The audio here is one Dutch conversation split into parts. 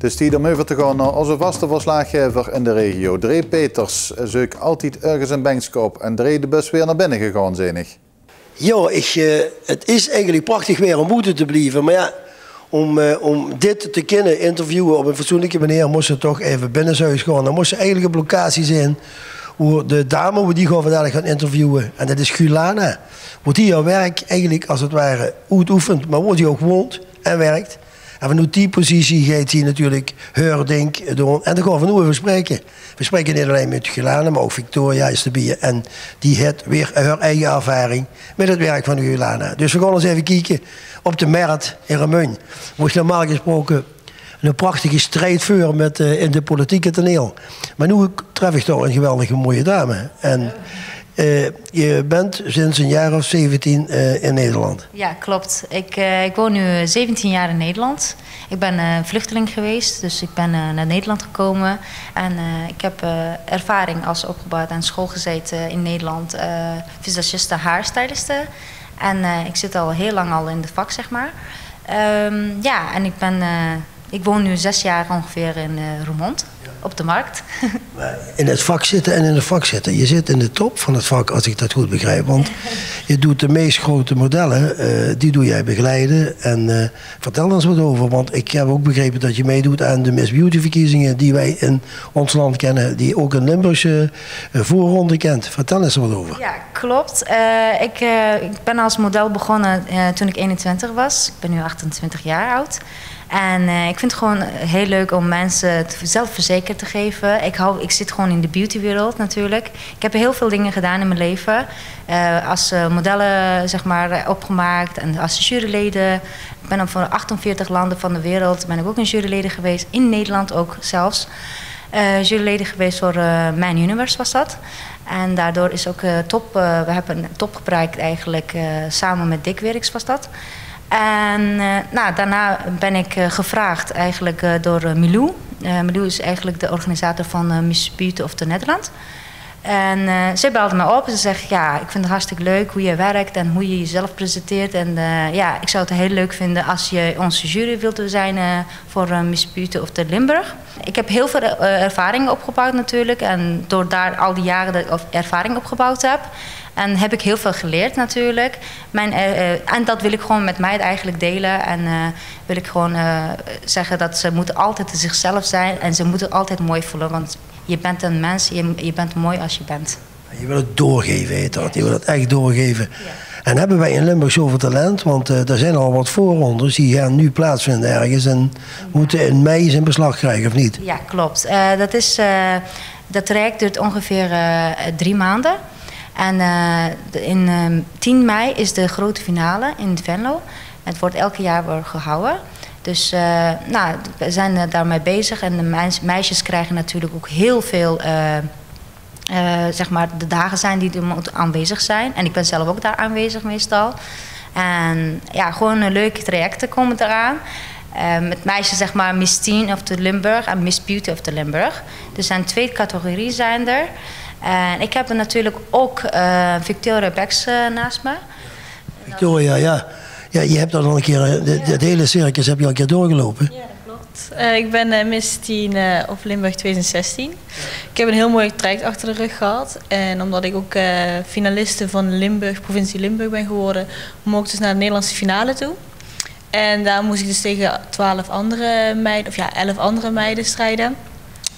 Dus die om over te gaan naar onze vaste verslaggever in de regio. Dree Peters is ook altijd ergens in Bengskop en Dree de bus weer naar binnen gegaan, zenig. Ja, het is eigenlijk prachtig weer om buiten te blijven. Maar ja, om dit te kunnen interviewen op een fatsoenlijke manier, moest ze toch even binnenshuis gaan. Dan moest ze eigenlijk op locatie zijn. Hoe de dame hoe die gaan vandaag gaan interviewen. En dat is Gulana. Wordt die haar werk eigenlijk als het ware uitoefent, maar wordt die ook woont en werkt. En vanuit die positie gaat hij natuurlijk denk doen. En dan gaan we nu even spreken. We spreken niet alleen met Gulana, maar ook Victoria is erbij. En die heeft weer haar eigen ervaring met het werk van Gulana. Dus we gaan eens even kijken op de markt in Remun. Wordt normaal gesproken een prachtige strijd voeren met in de politieke toneel. Maar nu tref ik toch een geweldige mooie dame. En je bent sinds een jaar of 17 in Nederland. Ja, klopt. Ik woon nu 17 jaar in Nederland. Ik ben vluchteling geweest, dus ik ben naar Nederland gekomen. En ik heb ervaring als opgebouwd aan school gezeten in Nederland. Visagiste, haarstyliste. En ik zit al heel lang al in het vak, zeg maar. Ja, en ik woon nu 6 jaar ongeveer in Roermond, op de markt. In het vak zitten en in het vak zitten. Je zit in de top van het vak, als ik dat goed begrijp. Want je doet de meest grote modellen, die doe jij begeleiden. En vertel eens wat over, want ik heb ook begrepen dat je meedoet aan de Miss Beauty verkiezingen die wij in ons land kennen. Die ook een Limburgse voorronde kent. Vertel eens wat over. Ja, klopt. Ik ben als model begonnen toen ik 21 was. Ik ben nu 28 jaar oud. En ik vind het gewoon heel leuk om mensen zelfverzekerd te geven. Ik zit gewoon in de beautywereld natuurlijk. Ik heb heel veel dingen gedaan in mijn leven. Als modellen zeg maar, opgemaakt en als juryleden. Ik ben voor 48 landen van de wereld. Ben ik ook een juryleden geweest. In Nederland ook zelfs. Juryleden geweest voor Mijn Universe was dat. En daardoor is ook top. We hebben een top bereikt eigenlijk samen met Dick Werks was dat. En daarna ben ik gevraagd eigenlijk door Milou. Milou is eigenlijk de organisator van Miss Beauty of the Netherlands. En zij belde me op en ze zegt, ja, ik vind het hartstikke leuk hoe je werkt en hoe je jezelf presenteert. En ja, ik zou het heel leuk vinden als je onze jury wilt zijn voor Miss Beauty of the Limburg. Ik heb heel veel ervaring opgebouwd natuurlijk. En door daar al die jaren de ervaring opgebouwd heb. En heb ik heel veel geleerd natuurlijk. En dat wil ik gewoon met mij eigenlijk delen. En wil ik gewoon zeggen dat ze moeten altijd zichzelf zijn. En ze moeten altijd mooi voelen. Want je bent een mens, je bent mooi als je bent. Je wil het doorgeven, heet dat. Je wil het echt doorgeven. Ja. En hebben wij in Limburg zoveel talent? Want er zijn al wat voorrondes die gaan nu plaatsvinden ergens. En moeten in mei zijn beslag krijgen, of niet? Ja, klopt. Dat traject duurt ongeveer 3 maanden. En in 10 mei is de grote finale in Venlo. Het wordt elke jaar gehouden. Dus we zijn daarmee bezig. En de meisjes krijgen natuurlijk ook heel veel... zeg maar de dagen zijn die er moeten aanwezig zijn. En ik ben zelf ook daar aanwezig meestal. En ja, gewoon leuke trajecten komen eraan. Met meisjes zeg maar Miss Teen of the Limburg en Miss Beauty of the Limburg. Er zijn 2 categorieën zijn er. En ik heb er natuurlijk ook Victoria Becks naast me. Victoria, ja. Ja, je hebt al een keer, het hele circus heb je al een keer doorgelopen. Ja, dat klopt. Ik ben Miss Teen of Limburg 2016. Ik heb een heel mooi traject achter de rug gehad. En omdat ik ook finaliste van Limburg, provincie Limburg ben geworden, mocht ik dus naar de Nederlandse finale toe. En daar moest ik dus tegen 11 andere meiden strijden.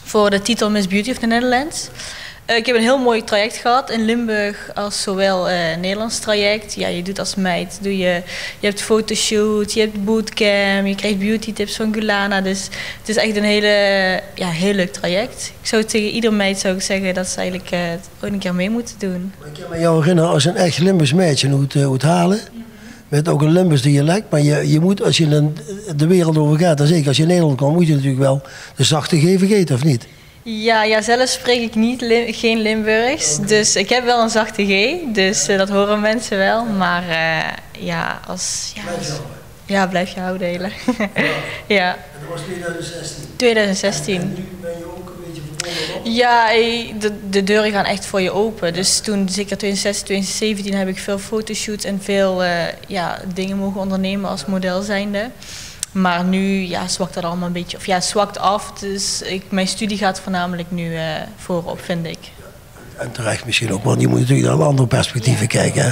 Voor de titel Miss Beauty of the Netherlands. Ik heb een heel mooi traject gehad in Limburg als zowel Nederlands traject. Ja, je doet als meid, je hebt fotoshoot, je hebt bootcamp, je krijgt beauty tips van Gulana. Dus het is echt een heel leuk traject. Ik zou tegen ieder meid zeggen dat ze eigenlijk ook een keer mee moeten doen. Ik kan me jou herinneren als een echt Limburgs meisje hoe het halen. Met ook een Limburgs dialect, maar je moet als je de wereld over gaat, en zeker als je in Nederland komt, moet je natuurlijk wel de zachte G vergeten, of niet? Ja, zelf spreek ik geen Limburgs, dus ik heb wel een zachte G, dus dat horen mensen wel. Maar blijf je houden, hele. Ja. En dat was 2016? 2016. En nu ben je ook een beetje verbonden? Ja, de deuren gaan echt voor je open. Dus toen, zeker 2016, 2017, heb ik veel fotoshoots en veel dingen mogen ondernemen als model zijnde. Maar nu ja, zwakt dat allemaal een beetje, of ja, zwakt af. Dus mijn studie gaat voornamelijk nu voorop, vind ik. En terecht misschien ook, want je moet natuurlijk naar andere perspectieven kijken. Hè?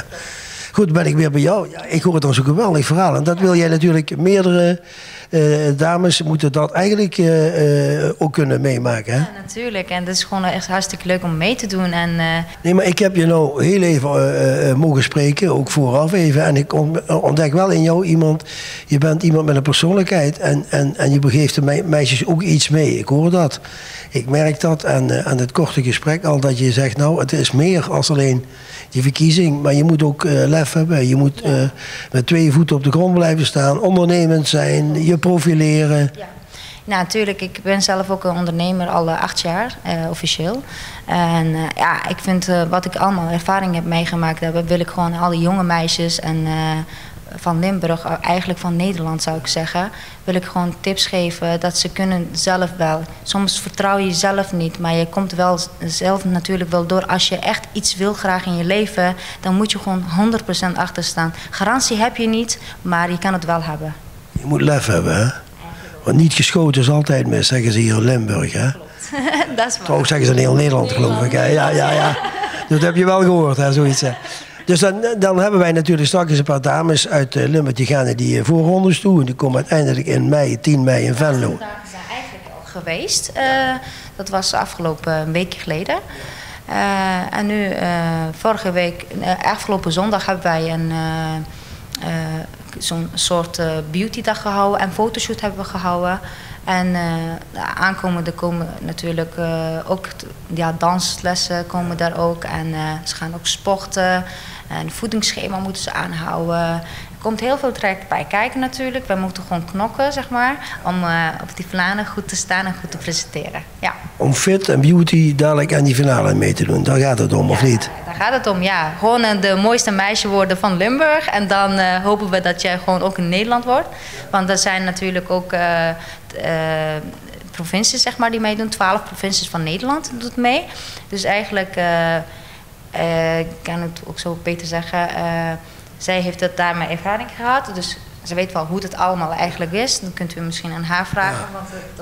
Goed, dan ben ik weer bij jou. Ja, ik hoor het al zo'n geweldig verhaal. En dat wil jij natuurlijk, meerdere dames moeten dat eigenlijk ook kunnen meemaken. Hè? Ja, natuurlijk. En het is gewoon echt hartstikke leuk om mee te doen. En, Nee, maar ik heb je nou heel even mogen spreken, ook vooraf even. En ik ontdek wel in jou iemand, je bent iemand met een persoonlijkheid. En je geeft de meisjes ook iets mee. Ik hoor dat. Ik merk dat aan het korte gesprek al, dat je zegt, nou, het is meer als alleen die verkiezing. Maar je moet ook lef hebben. Je moet met 2 voeten op de grond blijven staan. Ondernemend zijn, je profileren. ja. Nou, natuurlijk. Ik ben zelf ook een ondernemer al 8 jaar, officieel. En ja, ik vind wat ik allemaal ervaring heb meegemaakt, daar wil ik gewoon al die jonge meisjes en van Limburg, eigenlijk van Nederland zou ik zeggen, wil ik gewoon tips geven dat ze kunnen zelf wel. Soms vertrouw je jezelf niet, maar je komt wel zelf natuurlijk wel door. Als je echt iets wil graag in je leven, dan moet je gewoon 100% achter staan. Garantie heb je niet, maar je kan het wel hebben. Je moet lef hebben, hè? Want niet geschoten is altijd mis, zeggen ze hier in Limburg, hè? Dat is waar. Trouwens zeggen ze in heel Nederland, geloof ik. Ja. Dat heb je wel gehoord, hè, zoiets. Hè. Dus dan hebben wij natuurlijk straks een paar dames uit Limburg, die gaan naar die voorrondes toe. En die komen uiteindelijk in mei, 10 mei in Venlo. We zijn eigenlijk al geweest. Dat was afgelopen een week geleden. En nu, vorige week, afgelopen zondag hebben wij zo'n soort beautydag gehouden en fotoshoot hebben we gehouden. En de aankomende komen natuurlijk ook danslessen komen daar ook. En ze gaan ook sporten. En voedingsschema moeten ze aanhouden. Er komt heel veel traject bij kijken natuurlijk. Wij moeten gewoon knokken, zeg maar, om op die finale goed te staan en goed te presenteren. Ja. Om fit en beauty dadelijk aan die finale mee te doen, daar gaat het om, of niet? Daar gaat het om, ja. Gewoon de mooiste meisje worden van Limburg. En dan hopen we dat jij gewoon ook in Nederland wordt. Want er zijn natuurlijk ook provincies, zeg maar, die meedoen. 12 provincies van Nederland doet mee. Dus eigenlijk, ik kan het ook zo beter zeggen, zij heeft het daarmee ervaring gehad. Dus ze weet wel hoe het allemaal eigenlijk is. Dan kunt u misschien aan haar vragen.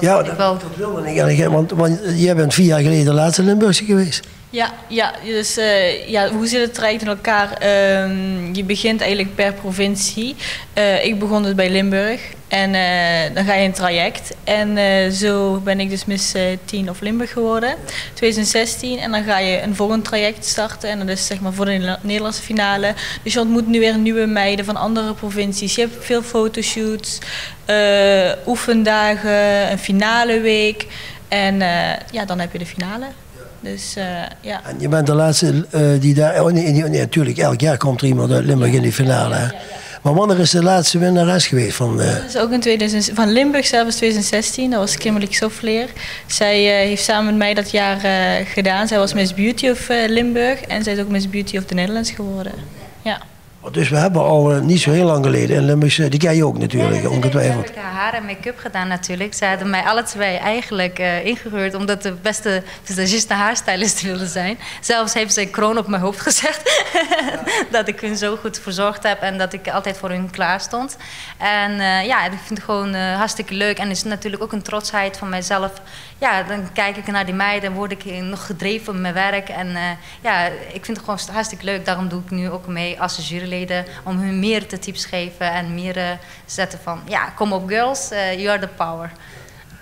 Ja, want dat wilde ik eigenlijk. Want jij bent 4 jaar geleden de laatste Limburgse geweest. Ja, dus hoe zit het traject in elkaar? Je begint eigenlijk per provincie. Ik begon dus bij Limburg en dan ga je een traject. En zo ben ik dus Miss Teen of Limburg geworden, 2016. En dan ga je een volgend traject starten en dat is zeg maar voor de Nederlandse finale. Dus je ontmoet nu weer nieuwe meiden van andere provincies. Je hebt veel fotoshoots, oefendagen, een finale week. En dan heb je de finale. Dus, ja. En je bent de laatste die daar... nee, natuurlijk, elk jaar komt er iemand uit Limburg in die finale. Hè? Maar wanneer is de laatste winnares geweest? Dat is ook in van Limburg zelf is 2016. Dat was Kimberly Soffleer. Zij heeft samen met mij dat jaar gedaan. Zij was Miss Beauty of Limburg. En zij is ook Miss Beauty of the Netherlands geworden. Ja. Dus we hebben al niet zo heel lang geleden in Limburg, die ken je ook natuurlijk, ongetwijfeld. Ik heb haar en make-up gedaan natuurlijk. Ze hadden mij alle twee eigenlijk ingehuurd omdat de beste visagiste haarstylist wilde zijn. Zelfs heeft ze een kroon op mijn hoofd gezet. Dat ik hun zo goed verzorgd heb en dat ik altijd voor hun klaar stond. En ik vind het gewoon hartstikke leuk. En het is natuurlijk ook een trotsheid van mijzelf. Ja, dan kijk ik naar die meiden en word ik nog gedreven in mijn werk. En ik vind het gewoon hartstikke leuk. Daarom doe ik nu ook mee als juryleden om hun meer te tips geven en meer zetten van, ja, kom op girls, you are the power.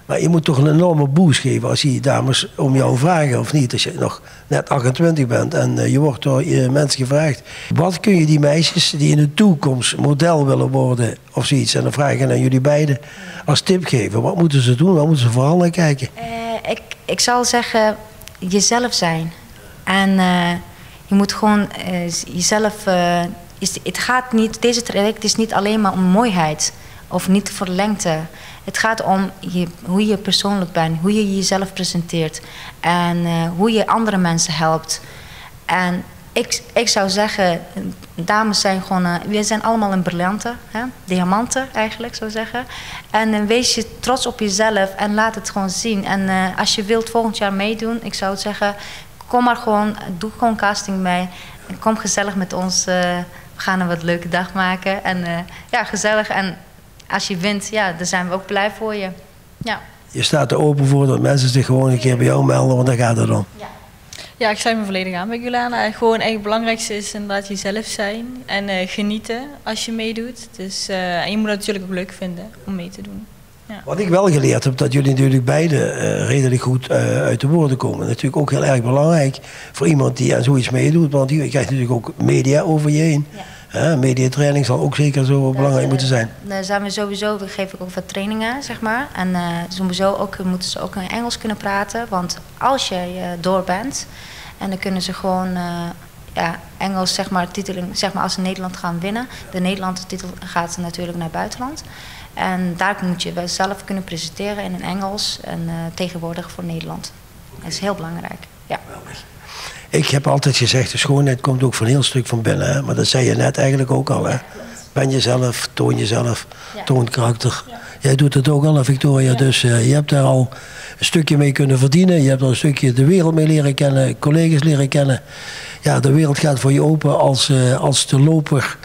Maar je moet toch een enorme boost geven als die dames om jou vragen, of niet? Als je nog net 28 bent en je wordt door mensen gevraagd. Wat kun je die meisjes die in de toekomst model willen worden of zoiets, en dan vraag ik aan jullie beiden, als tip geven? Wat moeten ze doen? Wat moeten ze vooral naar kijken? Ik zal zeggen, jezelf zijn. En je moet gewoon jezelf... het gaat niet, deze traject is niet alleen maar om mooiheid of niet voor lengte. Het gaat om hoe je persoonlijk bent, hoe je jezelf presenteert en hoe je andere mensen helpt. En ik zou zeggen, dames zijn gewoon, we zijn allemaal een briljanten, hè? Diamanten eigenlijk, zou ik zeggen. En wees je trots op jezelf en laat het gewoon zien. En als je wilt volgend jaar meedoen, ik zou het zeggen, kom maar gewoon, doe gewoon casting mee. En kom gezellig met ons, we gaan een wat leuke dag maken. En gezellig. En als je wint, ja, dan zijn we ook blij voor je. Ja. Je staat er open voor dat mensen zich gewoon een keer bij jou melden, want daar gaat het om. Ja, ik sluit me volledig aan bij Gulana. Gewoon het belangrijkste is inderdaad jezelf zijn en genieten als je meedoet. Dus, en je moet het natuurlijk ook leuk vinden om mee te doen. Ja. Wat ik wel geleerd heb, dat jullie natuurlijk beide redelijk goed uit de woorden komen. Natuurlijk ook heel erg belangrijk voor iemand die aan zoiets meedoet, want je krijgt natuurlijk ook media over je heen. Ja. Mediatraining zal ook zeker zo belangrijk moeten zijn. Daar zijn we sowieso, we geven ook wat trainingen, zeg maar. En sowieso ook, moeten ze ook in Engels kunnen praten. Want als je door bent, en dan kunnen ze gewoon Engels, zeg maar, titeling, zeg maar als ze Nederland gaan winnen. De Nederlandse titel gaat natuurlijk naar het buitenland. En daar moet je wel zelf kunnen presenteren in het Engels en tegenwoordig voor Nederland. Dat is heel belangrijk. Ja. Ik heb altijd gezegd, de schoonheid komt ook voor een heel stuk van binnen. Hè? Maar dat zei je net eigenlijk ook al. Hè? Ben jezelf, toon jezelf, toon karakter. Ja. Jij doet het ook al, Victoria. Ja. Dus je hebt daar al een stukje mee kunnen verdienen. Je hebt al een stukje de wereld mee leren kennen, collega's leren kennen. Ja, de wereld gaat voor je open als de loper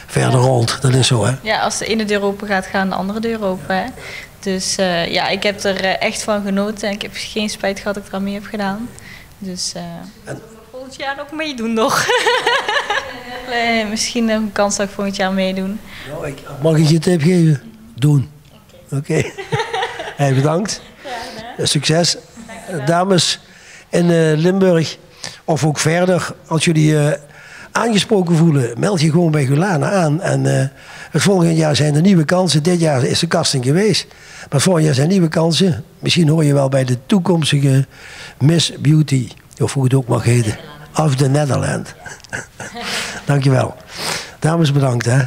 verder rolt. Dat is zo, hè? Ja, als de ene deur open gaat, gaan de andere deur open. Hè? Dus ik heb er echt van genoten. En ik heb geen spijt gehad dat ik er aan mee heb gedaan. Dus volgend jaar ook meedoen nog. Misschien nog een kans dat ik volgend jaar meedoen. Nou, mag ik je een tip geven? Doen. Oké. Hey, bedankt. Succes. Dames in Limburg, of ook verder, als jullie aangesproken voelen, meld je gewoon bij Gulana aan. En het volgend jaar zijn er nieuwe kansen. Dit jaar is de casting geweest. Maar volgend jaar zijn nieuwe kansen. Misschien hoor je wel bij de toekomstige Miss Beauty, of hoe het ook mag heten, of the Netherlands. Dankjewel. Dames, bedankt. Hè.